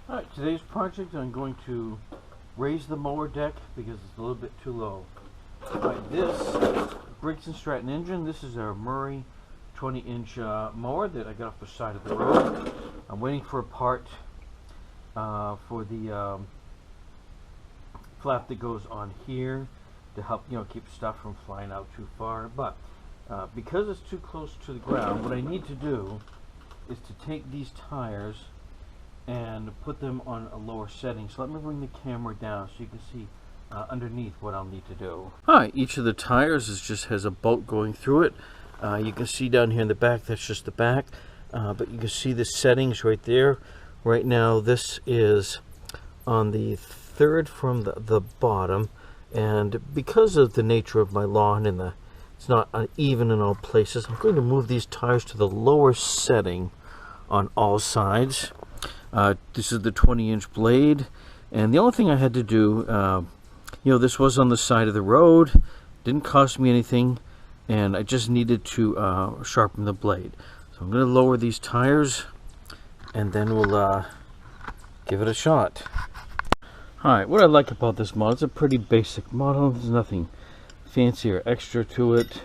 Alright, today's project, I'm going to raise the mower deck because it's a little bit too low. Alright, this Briggs & Stratton engine, this is our Murray 20-inch mower that I got off the side of the road. I'm waiting for a part for the flap that goes on here to help, keep stuff from flying out too far. But because it's too close to the ground, what I need to do is to take these tires and put them on a lower setting. So let me bring the camera down so you can see underneath what I'll need to do. Alright, each of the tires has a bolt going through it. You can see down here in the back, that's just the back. But you can see the settings right there. Right now this is on the third from the bottom. And because of the nature of my lawn and it's not uneven in all places, I'm going to move these tires to the lower setting on all sides. This is the 20-inch blade, and the only thing I had to do, this was on the side of the road, didn't cost me anything, and I just needed to sharpen the blade. So I'm going to lower these tires, and then we'll give it a shot. Alright, what I like about this model, it's a pretty basic model. There's nothing fancy or extra to it.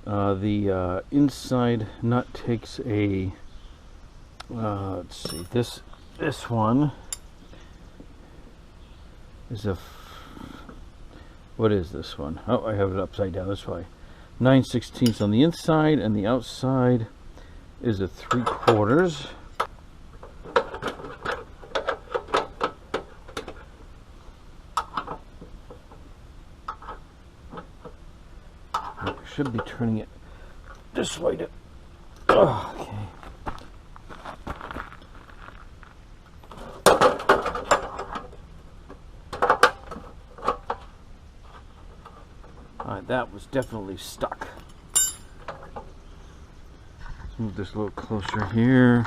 The inside nut takes a, let's see, this one is what is this one? Oh, I have it upside down, that's why. 9/16 on the inside, and the outside is a 3/4. I should be turning it this way to, okay. That was definitely stuck. Move this a little closer here.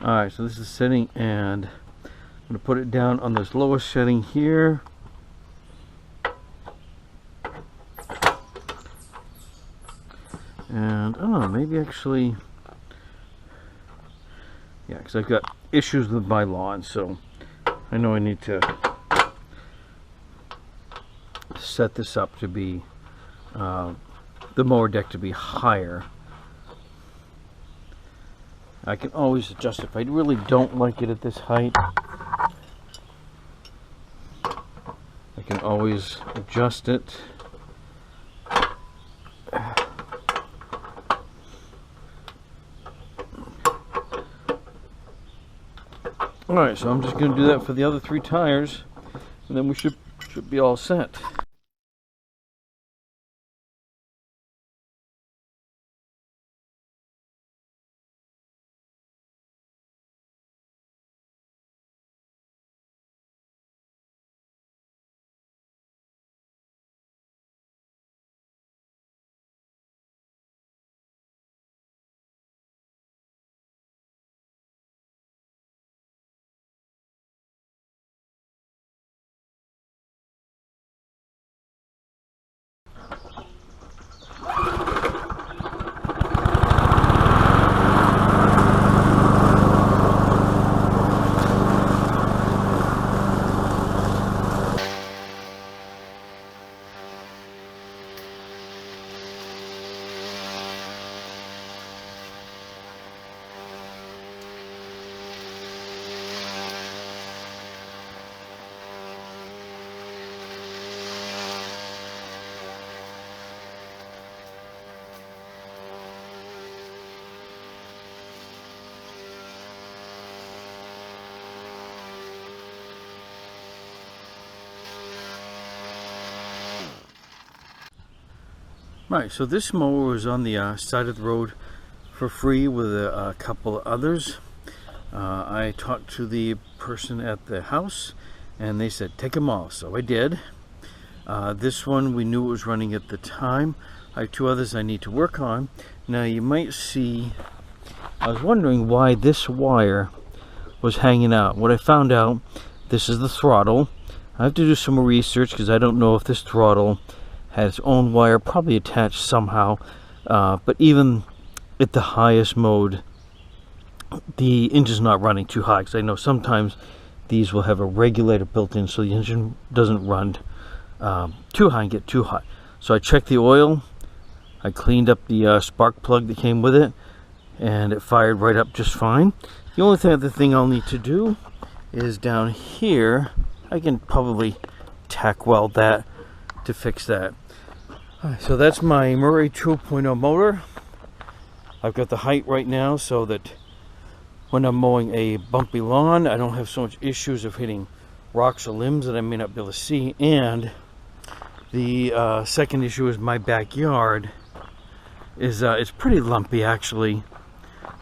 Alright, so this is setting, and I'm going to put it down on this lowest setting here. And I don't know, maybe actually, yeah, because I've got issues with my lawn, so I know I need to set this up to be the mower deck to be higher. I can always adjust it if I really don't like it at this height. I can always adjust it. Alright, so I'm just going to do that for the other 3 tires, and then we should be all set. Right, so this mower was on the side of the road for free with a couple of others. I talked to the person at the house and they said take them all, so I did. This one we knew it was running at the time. I have 2 others I need to work on. Now you might see, I was wondering why this wire was hanging out. What I found out, this is the throttle. I have to do some more research because I don't know if this throttle has its own wire, probably attached somehow. But even at the highest mode, the engine's not running too high, because I know sometimes these will have a regulator built in so the engine doesn't run too high and get too hot. So I checked the oil, I cleaned up the spark plug that came with it, and it fired right up just fine. The only other thing I'll need to do is down here, I can probably tack weld that to fix that. So that's my Murray 2.0 motor. I've got the height right now so that when I'm mowing a bumpy lawn, I don't have so much issues of hitting rocks or limbs that I may not be able to see. And the second issue is my backyard is it's pretty lumpy actually,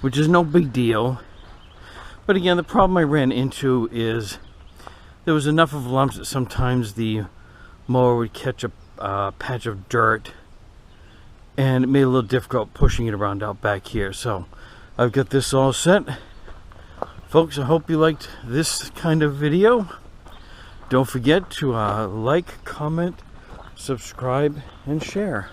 which is no big deal. But again, the problem I ran into is there was enough of lumps that sometimes the mower would catch a patch of dirt, and it made it a little difficult pushing it around out back here. So I've got this all set. Folks, I hope you liked this kind of video. Don't forget to like, comment, subscribe, and share.